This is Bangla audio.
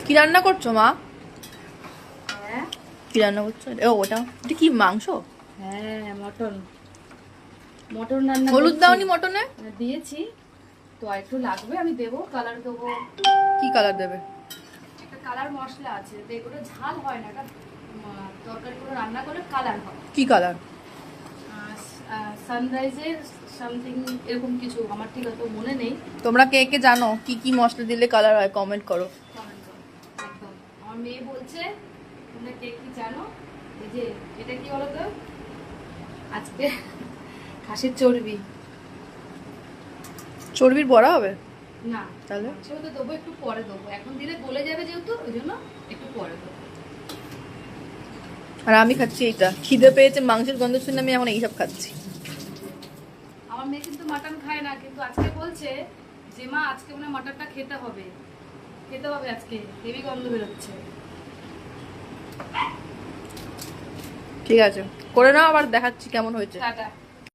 কি রান্না করছো মা? হ্যাঁ কি রান্না করছো? ওটা কি মাংস? হ্যাঁ মটন মটন রান্না হলুদ করছি। দাওনি মটনে? দিয়েছি তো আর একটু লাগবে, আমি দেবো, কালার দেবো। কি কালার দেবে? একটা কালার মশলা আছে, তো এগুলো ঝাল হয় না, এটা তরকারি করে রান্না করলে কালার হয়। কি কালার? সানরাইজের সামথিং এরকম কিছু, আমার ঠিক অত মনে নেই। তোমরা কে কে জানো কি কি মশলা দিলে কালার হয়? কমেন্ট করো। কমেন্ট করো। একদম আমার মেয়ে বলছে তোমরা কে কি জানো। এই যে এটা কি বলো তো, আজকে খাসির চর্বি। চর্বির বড়া হবে? না তাহলে সেও তো দেবো, একটু পরে দেবো, এখন দিলে গলে যাবে যেহেতু, ওই জন্য একটু পরে দেবো। আর আমি খাচ্ছি এইটা, খিদে পেয়েছে, মাংসের গন্ধ শুনে আমি এখন এইসব খাচ্ছি। আমার মেয়ে কিন্তু মাটন খায় না, কিন্তু আজকে বলছে যে মা আজকে মনে হয় মাটনটা খেতে হবে, খেতে হবে আজকে, হেভি গন্ধ বেরোচ্ছে। ঠিক আছে, করে নাও, আবার দেখাচ্ছি কেমন হয়েছে। টাটা।